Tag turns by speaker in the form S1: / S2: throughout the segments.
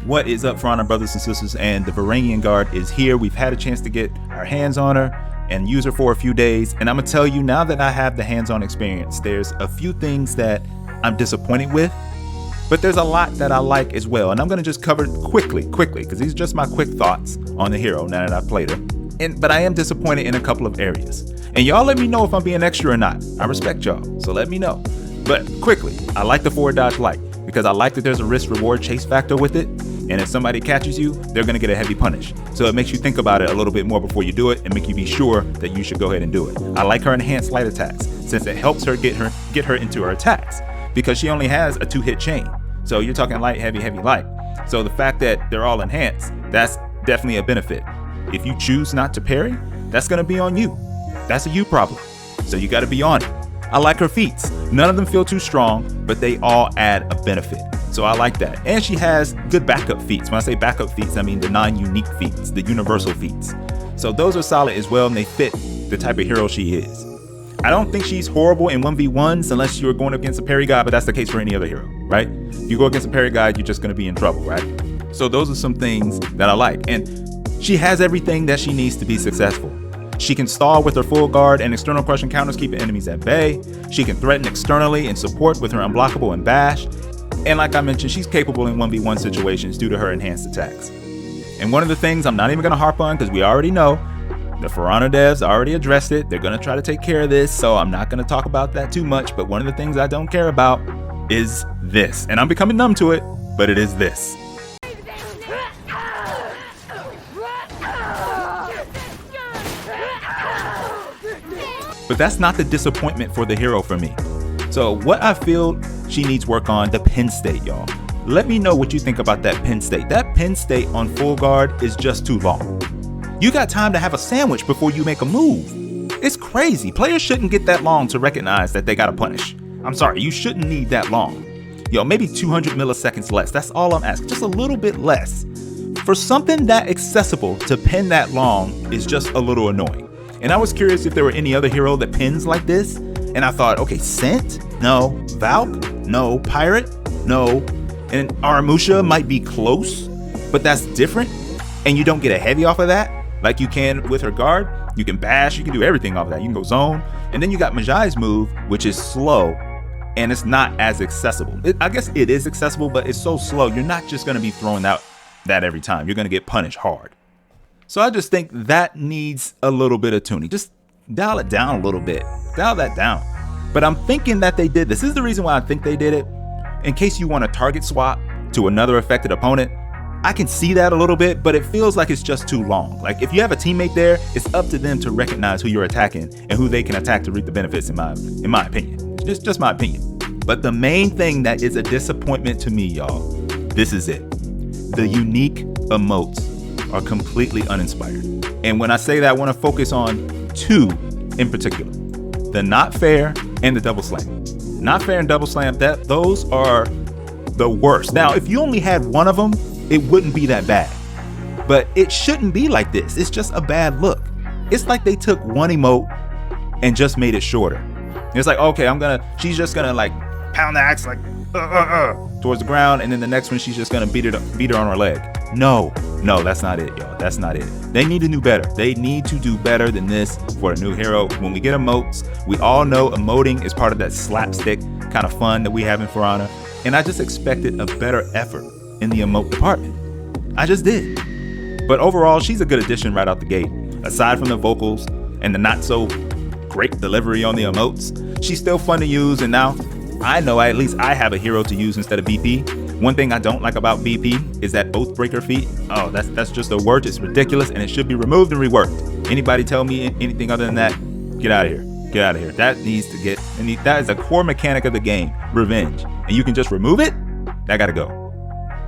S1: What is up, For Honor brothers and sisters? And the Varangian guard is here. We've had a chance to get our hands on her and use her for a few days. And I'm gonna tell you, now that I have the hands-on experience, there's a few things that I'm disappointed with, but there's a lot that I like as well. And I'm gonna just cover quickly, because these are just my quick thoughts on the hero now that I've played her. But I am disappointed in a couple of areas. And y'all let me know if I'm being extra or not. I respect y'all, so let me know. But quickly, I like the forward dodge light because I like that there's a risk reward chase factor with it. And if somebody catches you, they're gonna get a heavy punish. So it makes you think about it a little bit more before you do it and make you be sure that you should go ahead and do it. I like her enhanced light attacks since it helps her get her into her attacks because she only has a 2-hit chain. So you're talking light, heavy, heavy, light. So the fact that they're all enhanced, that's definitely a benefit. If you choose not to parry, that's gonna be on you. That's a you problem. So you gotta be on it. I like her feats. None of them feel too strong, but they all add a benefit. So I like that. And she has good backup feats. When I say backup feats, I mean the non-unique feats, the universal feats. So those are solid as well, and they fit the type of hero she is. I don't think she's horrible in 1v1s unless you're going against a parry guy, but that's the case for any other hero, right? If you go against a parry guy, you're just gonna be in trouble, right? So those are some things that I like. And she has everything that she needs to be successful. She can stall with her full guard and external crushing counters, keeping enemies at bay. She can threaten externally and support with her unblockable and bash. And like I mentioned, she's capable in 1v1 situations due to her enhanced attacks. And one of the things I'm not even gonna harp on because we already know, the For Honor devs already addressed it. They're gonna try to take care of this, so I'm not gonna talk about that too much. But one of the things I don't care about is this. And I'm becoming numb to it, but it is this. But that's not the disappointment for the hero for me. So what I feel she needs work on, the pin state, y'all. Let me know what you think about that pin state. That pin state on full guard is just too long. You got time to have a sandwich before you make a move. It's crazy. Players shouldn't get that long to recognize that they gotta punish. I'm sorry, you shouldn't need that long. Yo, maybe 200 milliseconds less. That's all I'm asking, just a little bit less. For something that accessible to pin that long is just a little annoying. And I was curious if there were any other hero that pins like this. And I thought, okay, Scent? No. Valk? No. Pirate? No. And Aramusha might be close, but that's different. And you don't get a heavy off of that like you can with her guard. You can bash, you can do everything off of that. You can go zone. And then you got Majai's move, which is slow, and it's not as accessible. I guess it is accessible, but it's so slow. You're not just gonna be throwing out that every time. You're gonna get punished hard. So I just think that needs a little bit of tuning. Just dial it down a little bit. Dial that down. But I'm thinking that they did this. This is the reason why I think they did it. In case you want to target swap to another affected opponent, I can see that a little bit, but it feels like it's just too long. Like if you have a teammate there, it's up to them to recognize who you're attacking and who they can attack to reap the benefits, in my opinion. Just my opinion. But the main thing that is a disappointment to me, y'all, this is it. The unique emotes are completely uninspired. And when I say that, I want to focus on two in particular. The not fair and the double slam. Not fair and double slam, those are the worst. Now, if you only had one of them, it wouldn't be that bad. But it shouldn't be like this. It's just a bad look. It's like they took one emote and just made it shorter. It's like, okay, she's just gonna like pound the axe like towards the ground, and then the next one she's just gonna beat her on her leg. No, that's not it, y'all. That's not it. They need to do better. They need to do better than this for a new hero. When we get emotes, we all know emoting is part of that slapstick kind of fun that we have in For Honor, and I just expected a better effort in the emote department. I just did. But overall, she's a good addition right out the gate. Aside from the vocals and the not so great delivery on the emotes, she's still fun to use, and now I know at least I have a hero to use instead of BP. One thing I don't like about BP is that Oathbreaker feat. Oh, that's just a word. It's ridiculous, and it should be removed and reworked. Anybody tell me anything other than that, get out of here. Get out of here. That needs to get, and that is a core mechanic of the game, revenge. And you can just remove it? That gotta go.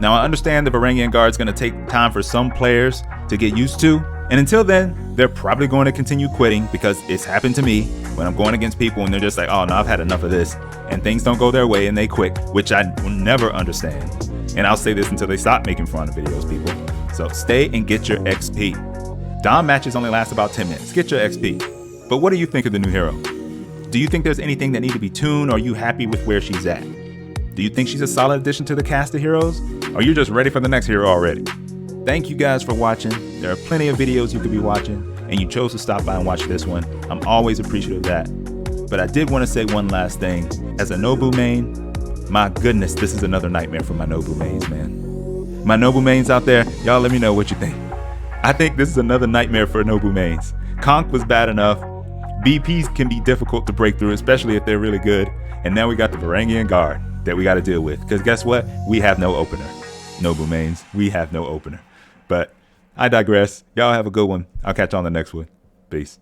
S1: Now, I understand the Varangian guard's gonna take time for some players to get used to, and until then, they're probably going to continue quitting because it's happened to me when I'm going against people and they're just like, oh no, I've had enough of this, and things don't go their way and they quit, which I will never understand. And I'll say this until they stop making For Honor videos, people. So stay and get your XP. Dom matches only last about 10 minutes. Get your XP. But what do you think of the new hero? Do you think there's anything that needs to be tuned, or are you happy with where she's at? Do Do you think she's a solid addition to the cast of heroes? Or you're just ready for the next hero already? Thank you guys for watching. There are plenty of videos you could be watching, and you chose to stop by and watch this one. I'm always appreciative of that. But I did want to say one last thing. As a Nobu main, my goodness, this is another nightmare for my Nobu mains, man. My Nobu mains out there, y'all let me know what you think. I think this is another nightmare for Nobu mains. Conk was bad enough. BPs can be difficult to break through, especially if they're really good. And now we got the Varangian guard that we got to deal with. Because guess what? We have no opener. Nobu mains, we have no opener. But I digress. Y'all have a good one. I'll catch you on the next one. Peace.